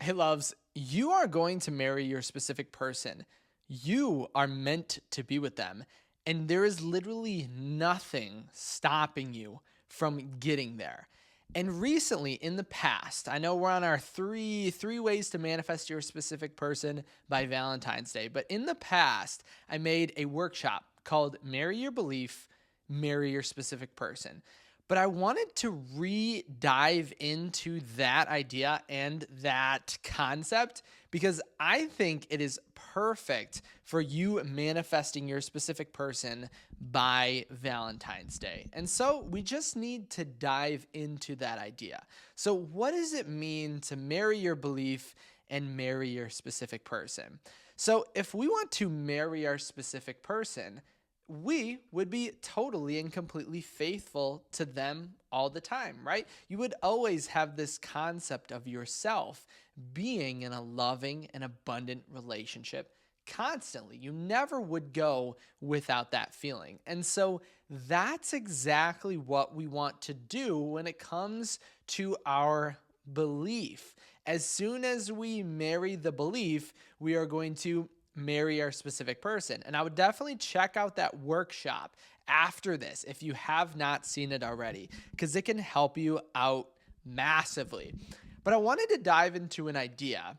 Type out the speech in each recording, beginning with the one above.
Hey, loves, you are going to marry your specific person. You are meant to be with them. And there is literally nothing stopping you from getting there. And recently in the past, I know we're on our three ways to manifest your specific person by Valentine's Day, but in the past, I made a workshop called Marry Your Belief, Marry Your Specific Person. But I wanted to dive into that idea and that concept because I think it is perfect for you manifesting your specific person by Valentine's Day. And so we just need to dive into that idea. So, what does it mean to marry your belief and marry your specific person? So, if we want to marry our specific person, we would be totally and completely faithful to them all the time, right? You would always have this concept of yourself being in a loving and abundant relationship constantly. You never would go without that feeling. And so that's exactly what we want to do when it comes to our belief. As soon as we marry the belief, we are going to marry our specific person. And I would definitely check out that workshop after this if you have not seen it already, because it can help you out massively. But I wanted to dive into an idea,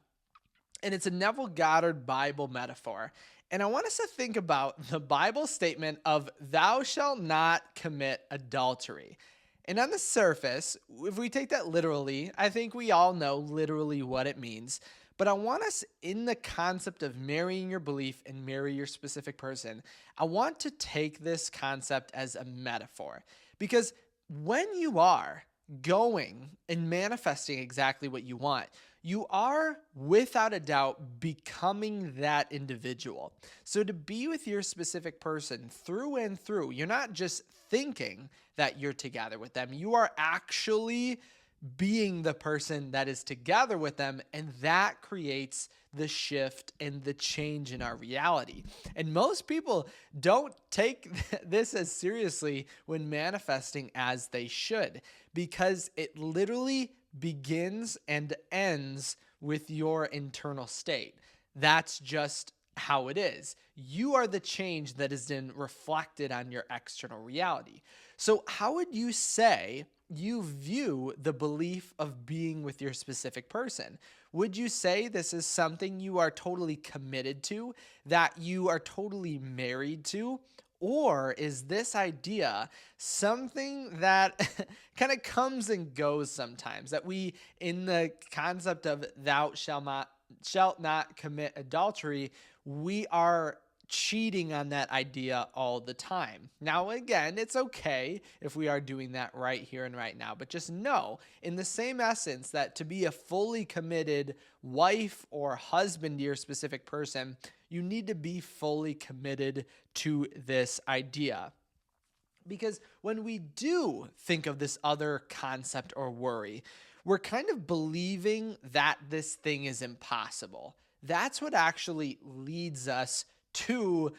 and it's a Neville Goddard Bible metaphor. And I want us to think about the Bible statement of thou shalt not commit adultery. And on the surface, if we take that literally, I think we all know literally what it means. But I want us in the concept of marrying your belief and marry your specific person. I want to take this concept as a metaphor because when you are going and manifesting exactly what you want, you are without a doubt becoming that individual. So to be with your specific person through and through, you're not just thinking that you're together with them. You are actually being the person that is together with them, and that creates the shift and the change in our reality. And most people don't take this as seriously when manifesting as they should, because it literally begins and ends with your internal state. That's just how it is. You are the change that is then reflected on your external reality. So how would you say you view the belief of being with your specific person? Would you say this is something you are totally committed to, that you are totally married to? Or is this idea something that kind of comes and goes sometimes, that we, in the concept of thou shalt not commit adultery, we are cheating on that idea all the time? Now, again, it's okay if we are doing that right here and right now, but just know in the same essence that to be a fully committed wife or husband to your specific person, you need to be fully committed to this idea. Because when we do think of this other concept or worry, we're kind of believing that this thing is impossible. That's what actually leads us to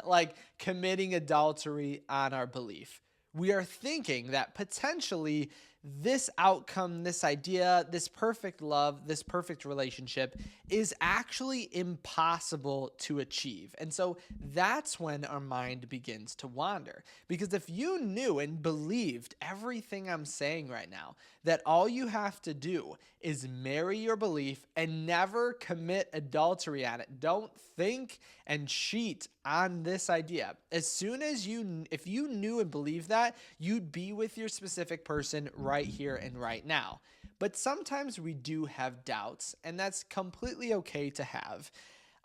like committing adultery on our belief. We are thinking that potentially this outcome, this idea, this perfect love, this perfect relationship is actually impossible to achieve. And so that's when our mind begins to wander. Because if you knew and believed everything I'm saying right now, that all you have to do is marry your belief and never commit adultery on it. Don't think and cheat on this idea. As soon as if you knew and believed that, you'd be with your specific person right here and right now. But sometimes we do have doubts, and that's completely okay to have.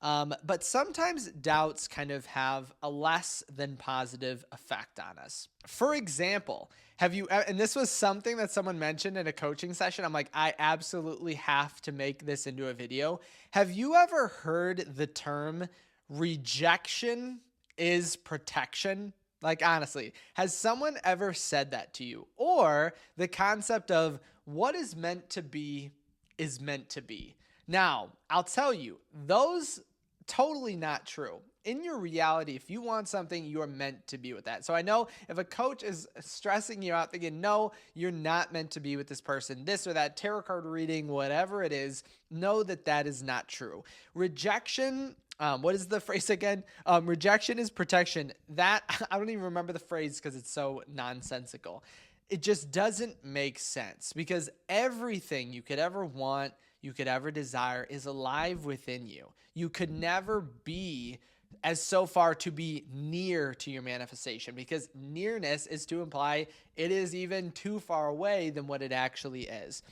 But sometimes doubts kind of have a less than positive effect on us. For example, and this was something that someone mentioned in a coaching session. I'm like, I absolutely have to make this into a video. Have you ever heard the term rejection is protection? Like, honestly, has someone ever said that to you? Or the concept of what is meant to be is meant to be. Now, I'll tell you, those totally not true. In your reality, if you want something, you're meant to be with that. So I know if a coach is stressing you out thinking, no, you're not meant to be with this person, this or that, tarot card reading, whatever it is, know that that is not true. Rejection, what is the phrase again? Rejection is protection. That, I don't even remember the phrase because it's so nonsensical. It just doesn't make sense because everything you could ever want, you could ever desire is alive within you. You could never be as so far to be near to your manifestation because nearness is to imply it is even too far away than what it actually is.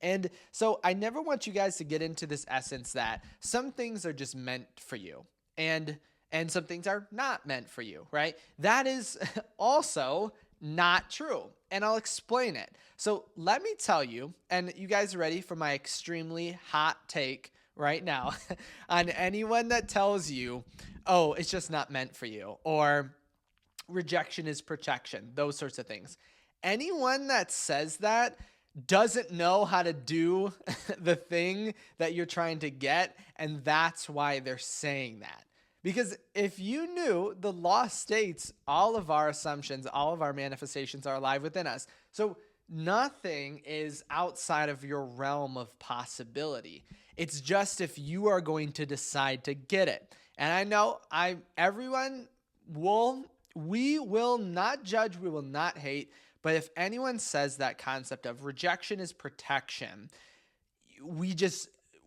And so I never want you guys to get into this essence that some things are just meant for you and some things are not meant for you, right? That is also not true. And I'll explain it. So let me tell you, and you guys are ready for my extremely hot take right now on anyone that tells you, oh, it's just not meant for you, or rejection is protection, those sorts of things. Anyone that says that doesn't know how to do the thing that you're trying to get, and that's why they're saying that. Because if you knew, the law states all of our assumptions, all of our manifestations are alive within us. So nothing is outside of your realm of possibility. It's just if you are going to decide to get it. And I know we will not judge, we will not hate, but if anyone says that concept of rejection is protection,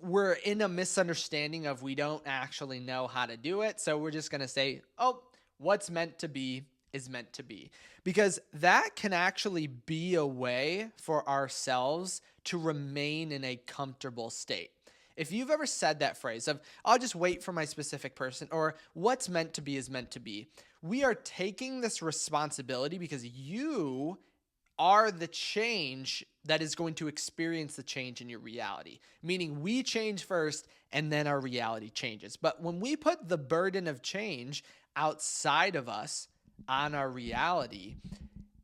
we're in a misunderstanding of we don't actually know how to do it. So we're just going to say, oh, what's meant to be is meant to be. Because that can actually be a way for ourselves to remain in a comfortable state. If you've ever said that phrase of, I'll just wait for my specific person, or what's meant to be is meant to be, we are taking this responsibility because you are the change that is going to experience the change in your reality. Meaning we change first and then our reality changes. But when we put the burden of change outside of us on our reality,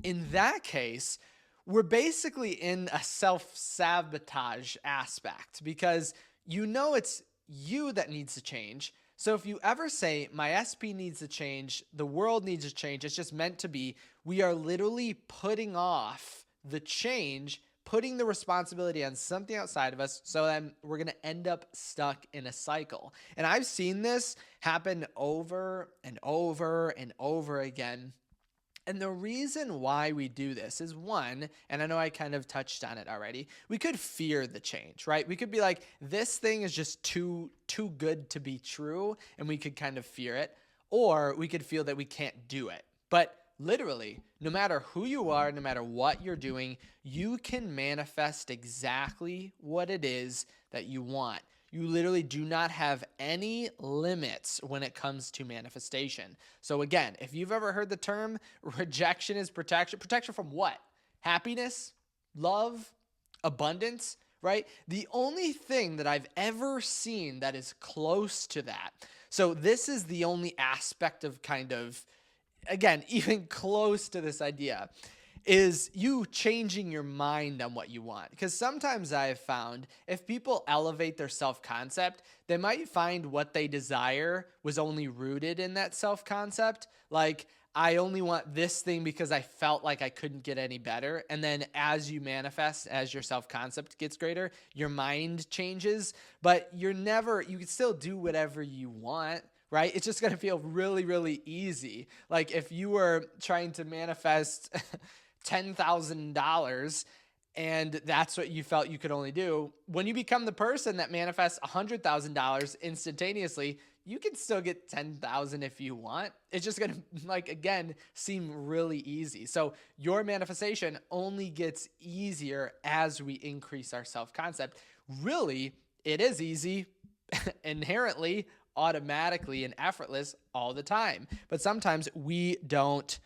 in that case, we're basically in a self-sabotage aspect because you know it's you that needs to change. So if you ever say, my SP needs to change, the world needs to change, it's just meant to be, we are literally putting off the change, putting the responsibility on something outside of us, so then we're going to end up stuck in a cycle. And I've seen this happen over and over and over again. And the reason why we do this is one, and I know I kind of touched on it already, we could fear the change, right? We could be like, this thing is just too good to be true, and we could kind of fear it. Or we could feel that we can't do it. But literally, no matter who you are, no matter what you're doing, you can manifest exactly what it is that you want. You literally do not have any limits when it comes to manifestation. So again, if you've ever heard the term rejection is protection, protection from what? Happiness, love, abundance, right? The only thing that I've ever seen that is close to that. So this is the only aspect of kind of, again, even close to this idea, is you changing your mind on what you want. Because sometimes I have found if people elevate their self-concept, they might find what they desire was only rooted in that self-concept. Like, I only want this thing because I felt like I couldn't get any better. And then as you manifest, as your self-concept gets greater, your mind changes. But you can still do whatever you want, right? It's just going to feel really, really easy. Like if you were trying to manifest $10,000 and that's what you felt you could only do, when you become the person that manifests $100,000 instantaneously, you can still get 10,000 if you want. It's just going to, again, seem really easy. So your manifestation only gets easier as we increase our self-concept. Really, it is easy inherently, automatically, and effortless all the time. But sometimes we don't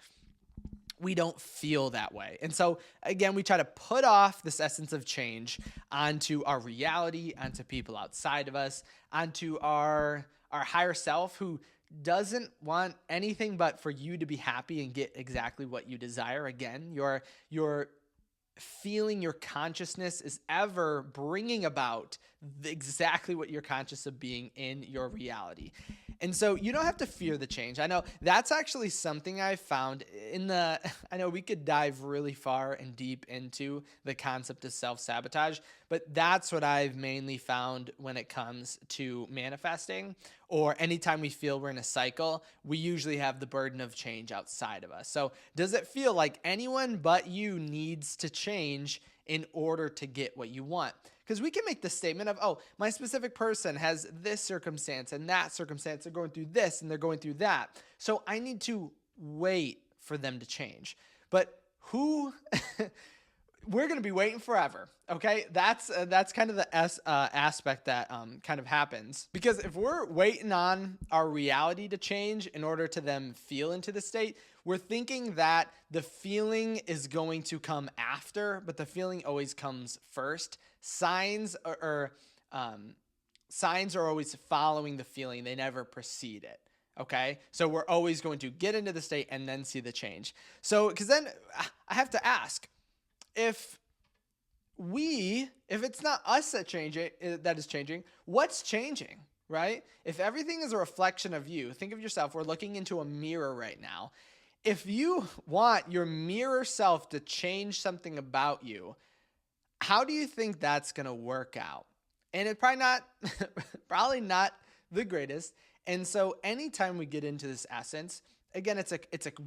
feel that way. And so again, we try to put off this essence of change onto our reality, onto people outside of us, onto our higher self who doesn't want anything but for you to be happy and get exactly what you desire. Again, your feeling your consciousness is ever bringing about exactly what you're conscious of being in your reality. And so you don't have to fear the change. I know that's actually something I found I know we could dive really far and deep into the concept of self-sabotage, but that's what I've mainly found when it comes to manifesting, or anytime we feel we're in a cycle, we usually have the burden of change outside of us. So does it feel like anyone but you needs to change in order to get what you want? Because we can make the statement of, oh, my specific person has this circumstance and that circumstance. They're going through this and they're going through that. So I need to wait for them to change. But who... we're going to be waiting forever. Okay. That's kind of the aspect that kind of happens, because if we're waiting on our reality to change in order to then feel into the state, we're thinking that the feeling is going to come after, but the feeling always comes first. Signs are always following the feeling. They never precede it. Okay. So we're always going to get into the state and then see the change. So, because then I have to ask, if it's not us that is changing, what's changing, right? If everything is a reflection of you, think of yourself, we're looking into a mirror right now. If you want your mirror self to change something about you, how do you think that's going to work out? And it's probably not the greatest. And so anytime we get into this essence, again, it's a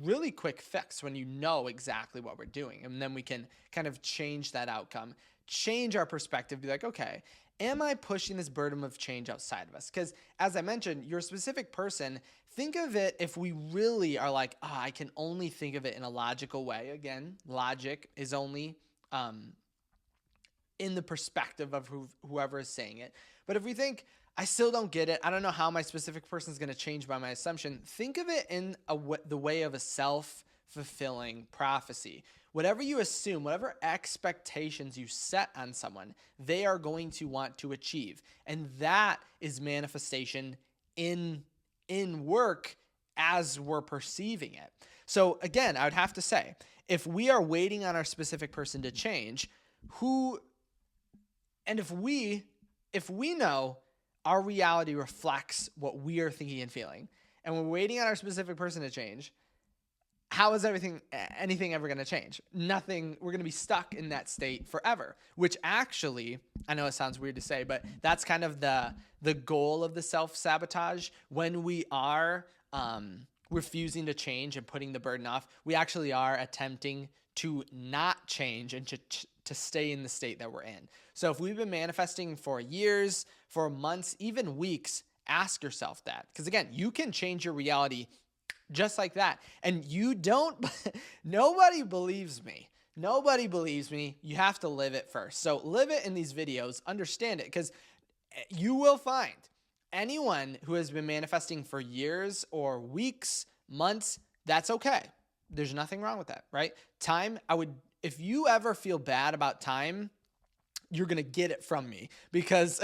really quick fix when you know exactly what we're doing. And then we can kind of change that outcome, change our perspective, be like, okay, am I pushing this burden of change outside of us? Because as I mentioned, your specific person, think of it, if we really are like, I can only think of it in a logical way. Again, logic is only in the perspective of whoever is saying it. But if we think, I still don't get it, I don't know how my specific person is going to change by my assumption, think of it in the way of a self-fulfilling prophecy. Whatever you assume, whatever expectations you set on someone, they are going to want to achieve. And that is manifestation in work as we're perceiving it. So again, I would have to say, if we are waiting on our specific person to change, if we know our reality reflects what we are thinking and feeling, and we're waiting on our specific person to change, how is anything ever going to change? Nothing. We're going to be stuck in that state forever, which actually, I know it sounds weird to say, but that's kind of the goal of the self-sabotage. When we are refusing to change and putting the burden off, we actually are attempting to not change and to stay in the state that we're in. So if we've been manifesting for years, for months, even weeks, ask yourself that. Because again, you can change your reality just like that. And nobody believes me. Nobody believes me. You have to live it first. So live it in these videos, understand it, because you will find anyone who has been manifesting for years or weeks, months, that's okay. There's nothing wrong with that, right? Time, if you ever feel bad about time, you're going to get it from me, because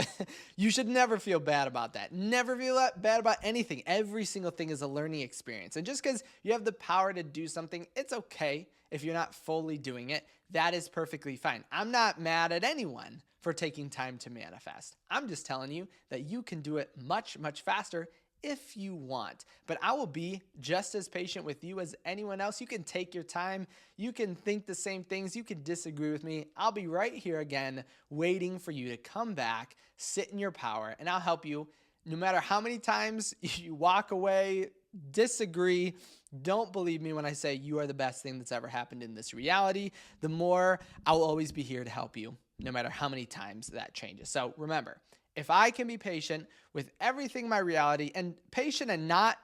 you should never feel bad about that. Never feel bad about anything. Every single thing is a learning experience. And just because you have the power to do something, it's okay if you're not fully doing it. That is perfectly fine. I'm not mad at anyone for taking time to manifest. I'm just telling you that you can do it much, much faster if you want. But I will be just as patient with you as anyone else. You can take your time. You can think the same things. You can disagree with me. I'll be right here again, waiting for you to come back, sit in your power, and I'll help you. No matter how many times you walk away, disagree, don't believe me when I say you are the best thing that's ever happened in this reality, the more I will always be here to help you, no matter how many times that changes. So remember, if I can be patient with everything in my reality, and patient and not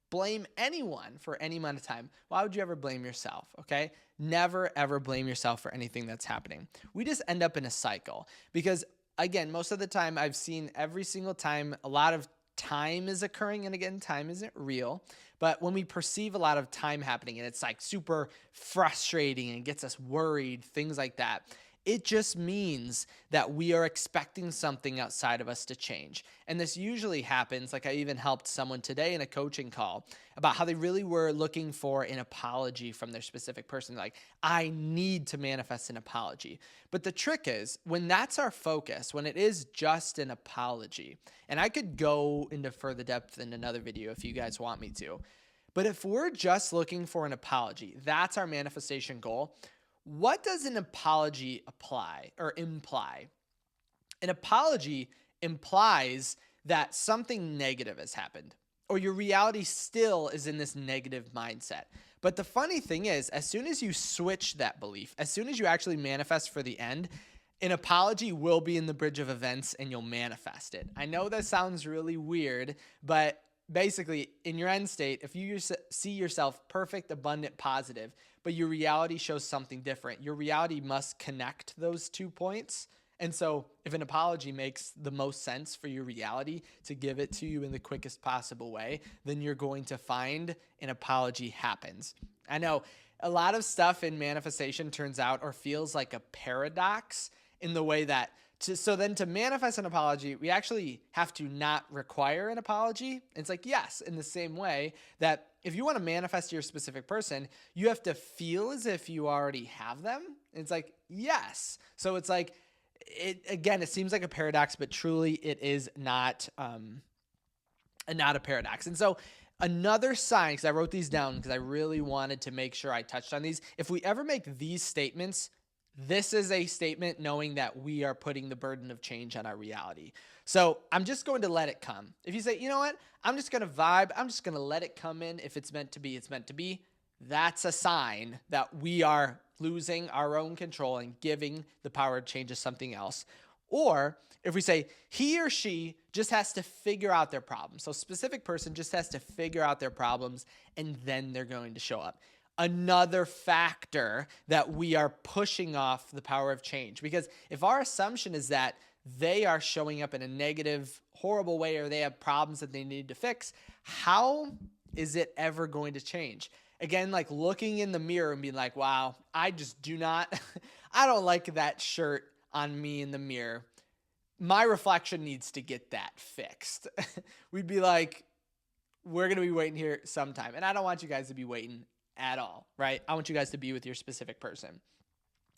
blame anyone for any amount of time, why would you ever blame yourself, okay? Never, ever blame yourself for anything that's happening. We just end up in a cycle because, again, most of the time I've seen every single time a lot of time is occurring, and again, time isn't real, but when we perceive a lot of time happening and it's like super frustrating and gets us worried, things like that, It just means that we are expecting something outside of us to change. And this usually happens, like I even helped someone today in a coaching call about how they really were looking for an apology from their specific person. Like, I need to manifest an apology. But the trick is, when that's our focus, when it is just an apology, and I could go into further depth in another video if you guys want me to, but if we're just looking for an apology, that's our manifestation goal. What does an apology apply or imply? An apology implies that something negative has happened, or your reality still is in this negative mindset. But the funny thing is, as soon as you switch that belief, as soon as you actually manifest for the end, an apology will be in the bridge of events and you'll manifest it. I know that sounds really weird, but basically, in your end state, if you see yourself perfect, abundant, positive, but your reality shows something different, your reality must connect those 2 points. And so if an apology makes the most sense for your reality to give it to you in the quickest possible way, then you're going to find an apology happens. I know a lot of stuff in manifestation turns out or feels like a paradox in the way that to manifest an apology, we actually have to not require an apology. It's like, yes, in the same way that if you want to manifest your specific person, you have to feel as if you already have them. It's like, yes. So it's like, it seems like a paradox, but truly it is not a paradox. And so another sign, because I wrote these down because I really wanted to make sure I touched on these. If we ever make these statements, this is a statement knowing that we are putting the burden of change on our reality. So I'm just going to let it come. If you say, you know what, I'm just going to vibe. I'm just going to let it come in. If it's meant to be, it's meant to be. That's a sign that we are losing our own control and giving the power to change to something else. Or if we say he or she just has to figure out their problems. So specific person just has to figure out their problems and then they're going to show up. Another factor that we are pushing off the power of change. Because if our assumption is that they are showing up in a negative, horrible way, or they have problems that they need to fix, how is it ever going to change? Again, like looking in the mirror and being like, wow, I just do not, I don't like that shirt on me in the mirror. My reflection needs to get that fixed. We'd be like, we're going to be waiting here sometime. And I don't want you guys to be waiting at all, right? I want you guys to be with your specific person.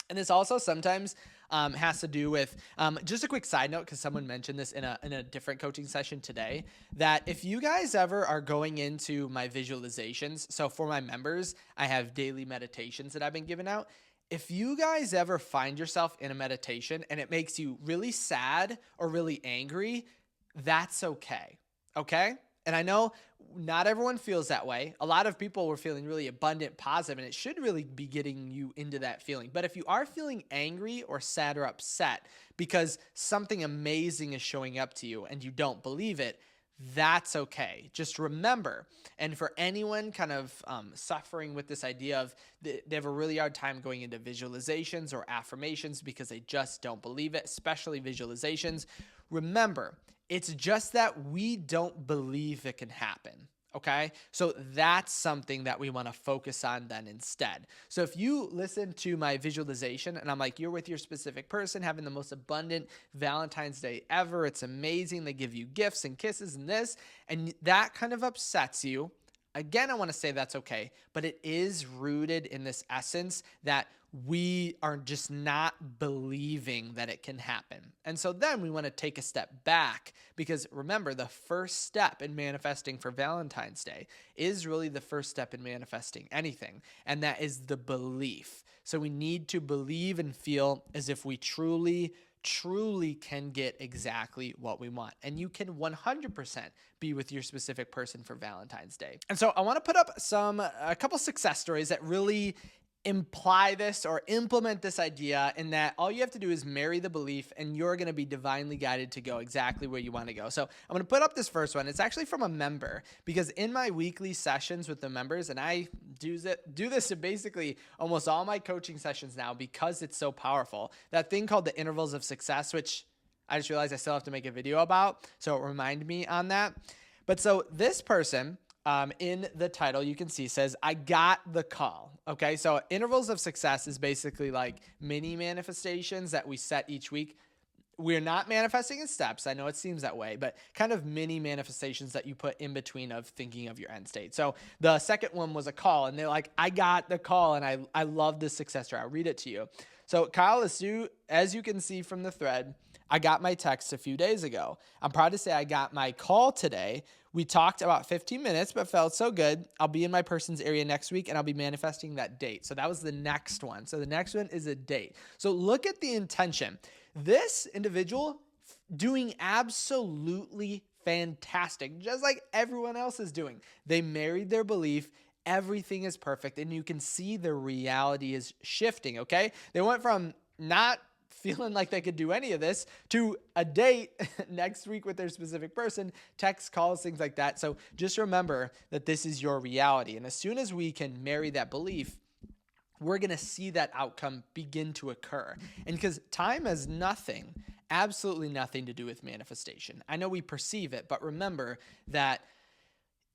And this also sometimes has to do with, just a quick side note, because someone mentioned this in a different coaching session today, that if you guys ever are going into my visualizations, so for my members, I have daily meditations that I've been giving out. If you guys ever find yourself in a meditation and it makes you really sad or really angry, that's okay, okay? And I know not everyone feels that way. A lot of people were feeling really abundant, positive, and it should really be getting you into that feeling. But if you are feeling angry or sad or upset because something amazing is showing up to you and you don't believe it, that's okay. Just remember, and for anyone kind of suffering with this idea of they have a really hard time going into visualizations or affirmations because they just don't believe it, especially visualizations, remember, it's just that we don't believe it can happen, okay? So that's something that we want to focus on then instead. So if you listen to my visualization and I'm like, you're with your specific person having the most abundant Valentine's Day ever, it's amazing, they give you gifts and kisses and this, and that kind of upsets you, again, I want to say that's okay, but it is rooted in this essence that we are just not believing that it can happen. And so then we want to take a step back because remember, the first step in manifesting for Valentine's Day is really the first step in manifesting anything, and that is the belief. So we need to believe and feel as if we truly can get exactly what we want. And you can 100% be with your specific person for Valentine's Day. And so I want to put up a couple success stories that really imply this or implement this idea in that all you have to do is marry the belief and you're going to be divinely guided to go exactly where you want to go. So I'm going to put up this first one. It's actually from a member because in my weekly sessions with the members, and I do this to basically almost all my coaching sessions now because it's so powerful, that thing called the intervals of success, which I just realized I still have to make a video about. So remind me on that. But so this person in the title, you can see says, I got the call. Okay. So intervals of success is basically like mini manifestations that we set each week. We're not manifesting in steps. I know it seems that way, but kind of mini manifestations that you put in between of thinking of your end state. So the second one was a call, and they're like, I got the call, and I love this success story. I'll read it to you. So Kyle, as you can see from the thread, I got my text a few days ago. I'm proud to say I got my call today. We talked about 15 minutes, but felt so good. I'll be in my person's area next week, and I'll be manifesting that date. So that was the next one. So the next one is a date. So look at the intention. This individual doing absolutely fantastic, just like everyone else is doing. They married their belief. Everything is perfect, and you can see the reality is shifting, okay? They went from not feeling like they could do any of this to a date next week with their specific person, text, calls, things like that. So just remember that this is your reality. And as soon as we can marry that belief, we're going to see that outcome begin to occur. And because time has nothing, absolutely nothing to do with manifestation. I know we perceive it, but remember that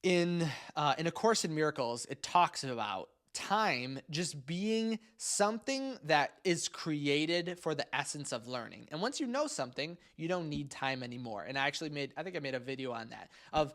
in A Course in Miracles, it talks about time just being something that is created for the essence of learning. And once you know something, you don't need time anymore. And I think I made a video on that of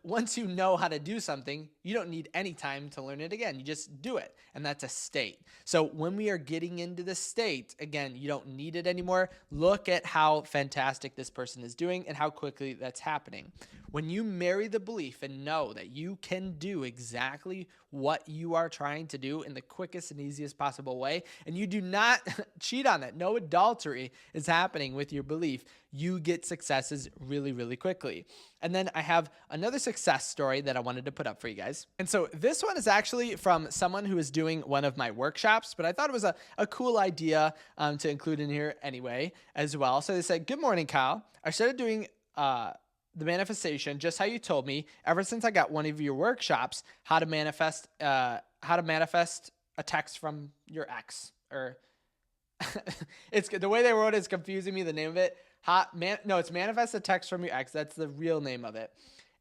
once you know how to do something, you don't need any time to learn it again. You just do it. And that's a state. So when we are getting into the state, again, you don't need it anymore. Look at how fantastic this person is doing and how quickly that's happening. When you marry the belief and know that you can do exactly what you are trying to do in the quickest and easiest possible way, and you do not cheat on that, no adultery is happening with your belief, you get successes really, really quickly. And then I have another success story that I wanted to put up for you guys. And so this one is actually from someone who is doing one of my workshops, but I thought it was a cool idea to include in here anyway as well. So they said, "Good morning, Kyle. I started doing the manifestation just how you told me ever since I got one of your workshops, how to manifest a text from your ex." Or it's the way they wrote it is confusing me. The name of it, it's manifest a text from your ex. That's the real name of it.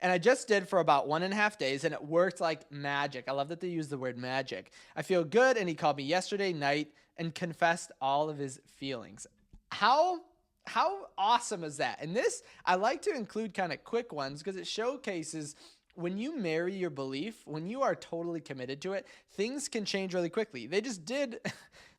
And I just did for about 1.5 days, and it worked like magic. I love that they use the word magic. I feel good, and he called me yesterday night and confessed all of his feelings. How awesome is that? And this, I like to include kind of quick ones because it showcases when you marry your belief, when you are totally committed to it, things can change really quickly. They just did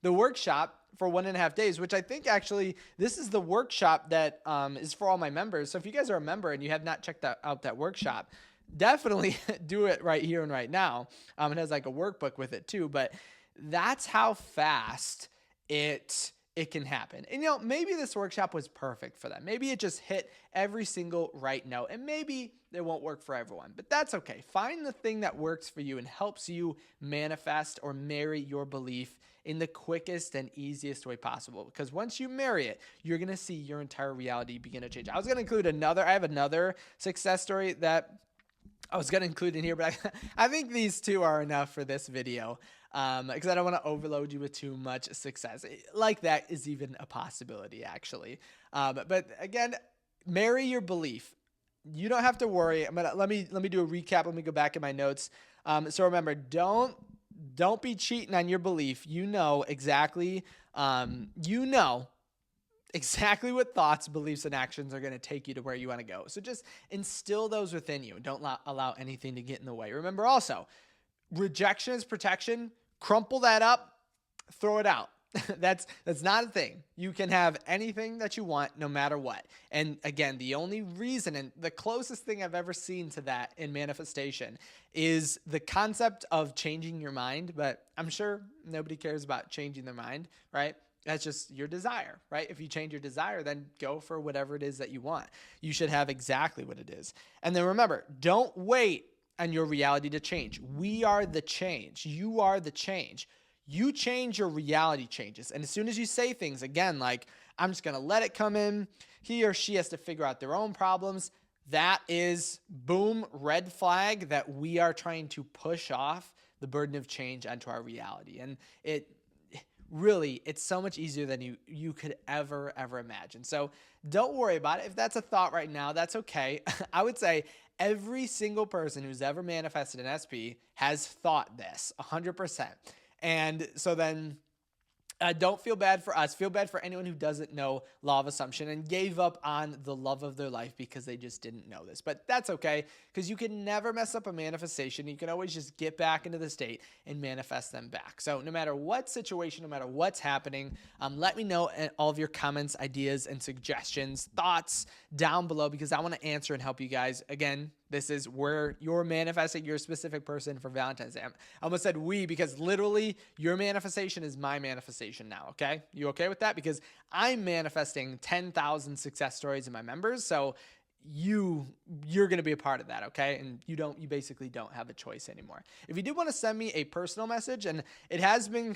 the workshop for 1.5 days, which I think actually this is the workshop that is for all my members. So if you guys are a member and you have not checked out that workshop, definitely do it right here and right now. It has like a workbook with it too, but that's how fast it can happen. And maybe this workshop was perfect for them. Maybe it just hit every single right note, and maybe it won't work for everyone, but that's okay. Find the thing that works for you and helps you manifest or marry your belief in the quickest and easiest way possible. Because once you marry it, you're going to see your entire reality begin to change. I was going to include I have another success story that I was going to include in here, but I think these two are enough for this video. Because I don't want to overload you with too much success. Like that is even a possibility, actually. But again, marry your belief. You don't have to worry. Let me do a recap. Let me go back in my notes. So remember, don't be cheating on your belief. You know exactly what thoughts, beliefs, and actions are going to take you to where you want to go. So just instill those within you. Don't allow anything to get in the way. Remember also, rejection is protection. Crumple that up, throw it out. That's not a thing. You can have anything that you want no matter what. And again, the only reason and the closest thing I've ever seen to that in manifestation is the concept of changing your mind. But I'm sure nobody cares about changing their mind, right? That's just your desire, right? If you change your desire, then go for whatever it is that you want. You should have exactly what it is. And then remember, don't wait on your reality to change. We are the change. You are the change. You change, your reality changes. And as soon as you say things, again, like, I'm just going to let it come in, he or she has to figure out their own problems, that is, boom, red flag that we are trying to push off the burden of change onto our reality. And really, it's so much easier than you could ever imagine. So don't worry about it. If that's a thought right now, that's okay. I would say every single person who's ever manifested an SP has thought this 100%. And so then don't feel bad for us. Feel bad for anyone who doesn't know law of assumption and gave up on the love of their life because they just didn't know this. But that's okay, because you can never mess up a manifestation. You can always just get back into the state and manifest them back. So no matter what situation, no matter what's happening, let me know all of your comments, ideas, and suggestions, thoughts down below, because I want to answer and help you guys. Again, this is where you're manifesting your specific person for Valentine's Day. I almost said we, because literally your manifestation is my manifestation now, okay? You okay with that? Because I'm manifesting 10,000 success stories in my members, so you're going to be a part of that, okay? And you basically don't have a choice anymore. If you do want to send me a personal message, and it has been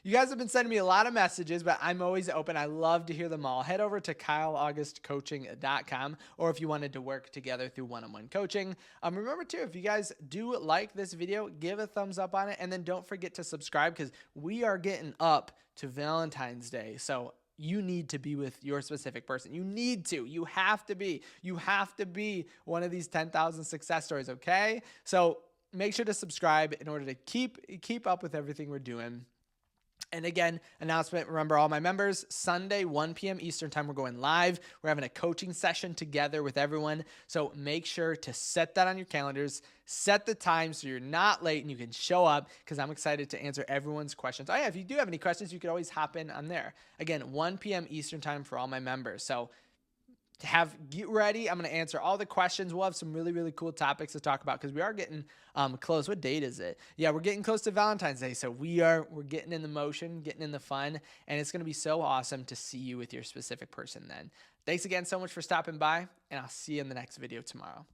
you guys have been sending me a lot of messages, but I'm always open. I love to hear them all. Head over to kyleaugustcoaching.com, or if you wanted to work together through one-on-one coaching. Remember too, if you guys do like this video, give a thumbs up on it, and then don't forget to subscribe, because we are getting up to Valentine's Day. So you need to be with your specific person. You have to be one of these 10,000 success stories, okay? So make sure to subscribe in order to keep up with everything we're doing. And again, announcement, remember all my members, Sunday, 1 p.m. Eastern time, we're going live. We're having a coaching session together with everyone. So make sure to set that on your calendars, set the time so you're not late and you can show up, because I'm excited to answer everyone's questions. Oh yeah, if you do have any questions, you could always hop in on there. Again, 1 p.m. Eastern time for all my members. So get ready. I'm going to answer all the questions. We'll have some really cool topics to talk about, because we are getting close. What date is it? Yeah, we're getting close to Valentine's Day. So we're getting in the motion, getting in the fun, and it's going to be so awesome to see you with your specific person then. Thanks again so much for stopping by, and I'll see you in the next video tomorrow.